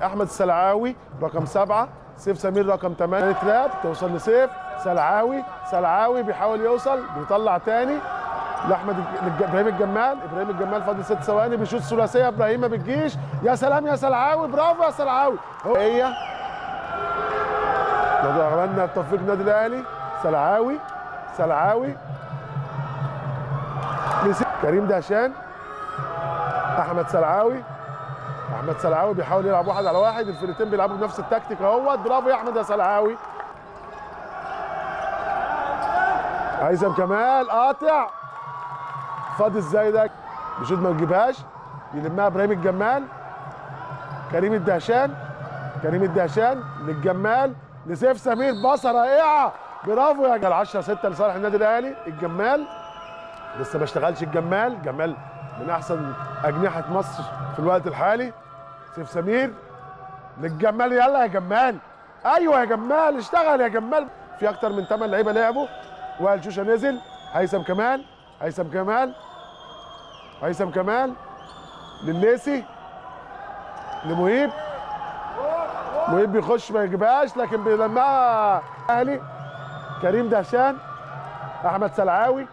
احمد السلعاوي رقم 7، سيف سمير رقم 8. تراب توصل لسيف سلعاوي، سلعاوي بيحاول يوصل، بيطلع تاني ابراهيم الجمال. ابراهيم الجمال فاضل 6 ثواني، بيشوط ثلاثيه، ابراهيم ما بتجيش. يا سلام يا سلعاوي، برافو يا سلعاوي. هي عملنا بتوفيق النادي الاهلي. سلعاوي، سلعاوي، كريم دهشان، احمد سلعاوي. احمد سلعاوي بيحاول يلعب 1 على 1، الفرقتين بيلعبوا بنفس التكتيك اهوت. برافو يا احمد يا سلعاوي. هيثم كمال قاطع، فاضي ازاي ده؟ بيشوط ما بيجيبهاش، بيلمها ابراهيم الجمال. كريم الدهشان، كريم الدهشان للجمال، لسيف سمير، باصه رائعه. برافو يا جمال. 10-6 لصالح النادي الاهلي. الجمال لسه ما اشتغلش. الجمال، جمال من احسن اجنحه مصر في الوقت الحالي. سيف سمير للجمال، يلا يا جمال، ايوه يا جمال، اشتغل يا جمال. في اكتر من 8 لعيبه لعبوا. وائل شوشه نزل. هيثم كمال، هيثم كمال، هيثم كمال لليسي، لمهيب. مهيب بيخش ما يجيبهاش لكن بيلمها اهلي. كريم دهشان، احمد سلعاوي.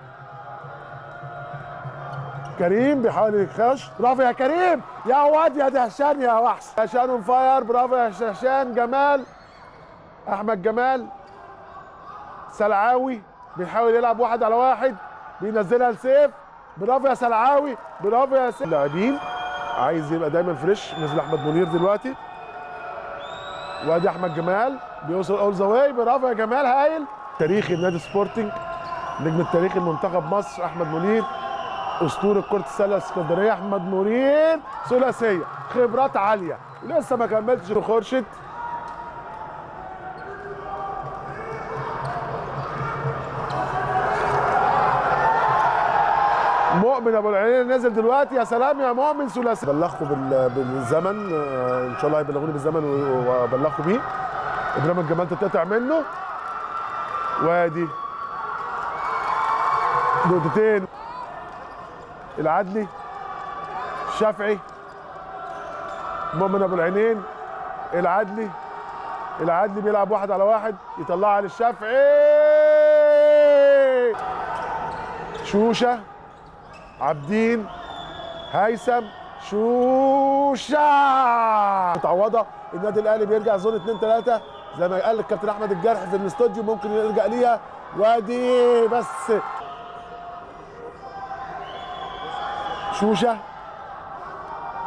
كريم بيحاول يخش، برافو يا كريم، يا واد يا دهشان يا وحش. دهشان اون فاير، برافو يا دهشان. جمال، احمد جمال، سلعاوي بيحاول يلعب 1 على 1، بينزلها لسيف. برافو يا سلعاوي، برافو يا سيف. اللاعبين عايز يبقى دايما فريش. نزل احمد منير دلوقتي، وادي احمد جمال بيوصل اول ذا واي. برافو يا جمال، هايل. تاريخي النادي سبورتنج، نجم التاريخي لمنتخب مصر احمد منير، اسطوره كره السله الاسكندريه احمد منير. ثلاثيه، خبرات عاليه، لسه ما كملتش. خورشيد، مؤمن ابو العينين نازل دلوقتي. يا سلام يا مؤمن، ثلاثي. بلغكم بالزمن، ان شاء الله هيبلغوني بالزمن وابلغكم بيه. ابراهيم الجمال تتقطع منه، وادي نقطتين. العدلي، الشافعي، مؤمن ابو العينين، العدلي. العدلي بيلعب 1 على 1، يطلعها للشافعي. شوشه، عابدين، هيثم، شوشه متعوضه. النادي الاهلي بيرجع زون 2-3 زي ما قال الكابتن احمد الجرح في الاستوديو، ممكن يرجع ليها. وادي بس شوشه،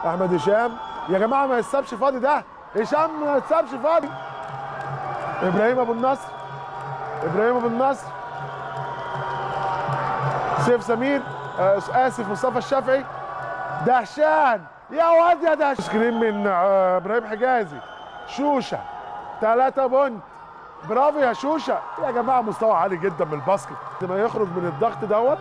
احمد هشام. يا جماعه ما يتسابش فاضي ده، هشام ما يتسابش فاضي. ابراهيم ابو النصر، ابراهيم ابو النصر، سيف سمير، اسف مصطفى الشافعي. دهشان، يا واد يا دهشان. سكرين من ابراهيم حجازي. شوشه 3 بونت. برافو يا شوشه. يا جماعه مستوى عالي جدا من الباسكت. لما يخرج من الضغط دوت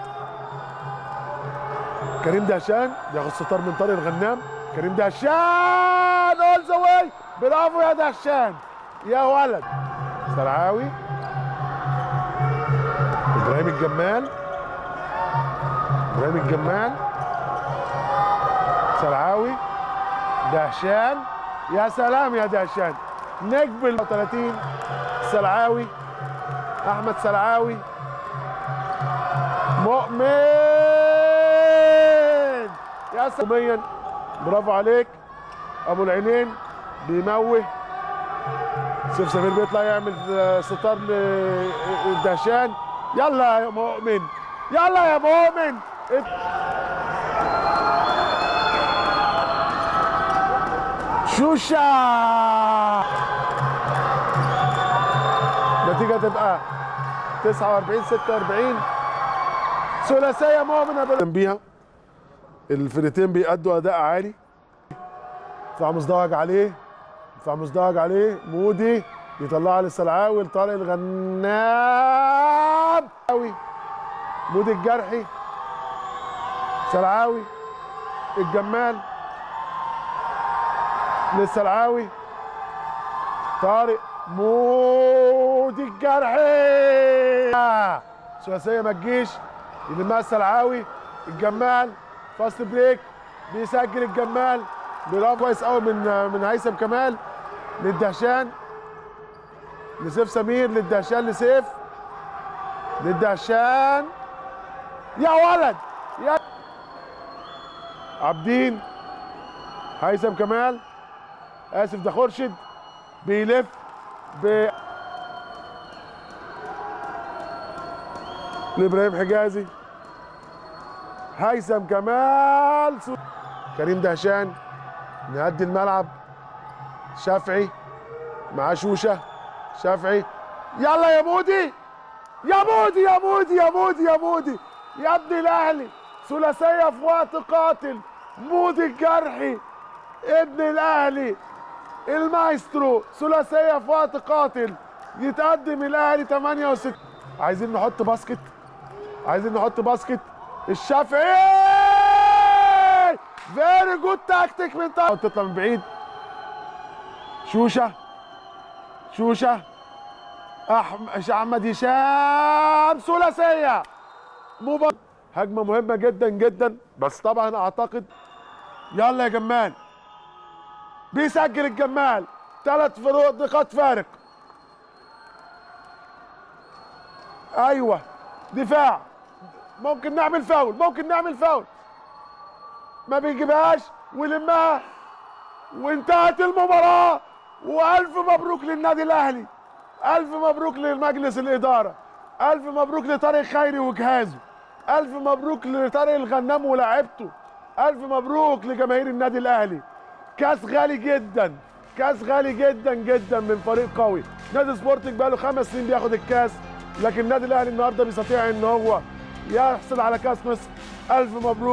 كريم دهشان ياخد ستار من طارق الغنام. كريم دهشان اول ذا واي، برافو يا دهشان يا ولد. سلعاوي، ابراهيم الجمال، ابراهيم الجمال، سلعاوي، دهشان. يا سلام يا دهشان، نجم 30. سلعاوي، احمد سلعاوي، مؤمن، يا سلام، برافو عليك. ابو العينين بيموه. سيف سمير بيطلع يعمل ستار للدهشان. يلا يا مؤمن، يلا يا مؤمن. شوشة. النتيجة تبقى 49-46. ثلاثية مؤمن بيها. الفرقتين بيأدوا أداء عالي. دفاع مزدوج عليه، دفاع مزدوج عليه. مودي يطلعها للسلعاوي لطارق الغنام. مودي الجرحي، سلعاوي، الجمال للسلعاوي، طارق، مودي الجرحي. ثلاثيه ما تجيش، يلمها السلعاوي. الجمال فاست بريك، بيسجل الجمال. برافو كويس قوي من هيثم كمال للدهشان لسيف سمير، للدهشان لسيف، للدهشان يا ولد يا عابدين. هيثم كمال اسف ده خورشيد بيلف لابراهيم حجازي. هيثم كمال كريم دهشان نهدي الملعب. شافعي مع شوشه. شافعي يلا يا مودي يا مودي يا مودي يا مودي يا مودي يا ابن الاهلي. ثلاثيه في وقت قاتل. مودي الجرحي ابن الاهلي المايسترو. ثلاثيه في وقت قاتل. يتقدم الاهلي 68. عايزين نحط باسكت. عايزين نحط باسكت. الشافعي فيري جود تاكتيك من تطلع من بعيد. شوشه شوشه احمد هشام ثلاثيه. هجمه مهمه جدا جدا بس طبعا اعتقد يلا يا جمال. بيسجل الجمال 3 نقاط فارق. ايوه دفاع ممكن نعمل فاول ممكن نعمل فاول ما بيجيبهاش ويلمها وانتهت المباراه. والف مبروك للنادي الاهلي. الف مبروك لمجلس الاداره. الف مبروك لطارق خيري وجهازه. الف مبروك لطارق الغنام ولاعيبته. الف مبروك لجماهير النادي الاهلي. كاس غالي جدا. كاس غالي جدا جدا من فريق قوي. نادي سبورتنج بقى له 5 سنين بياخد الكاس لكن النادي الاهلي النهارده بيستطيع ان هو يحصل على كاس مصر. الف مبروك.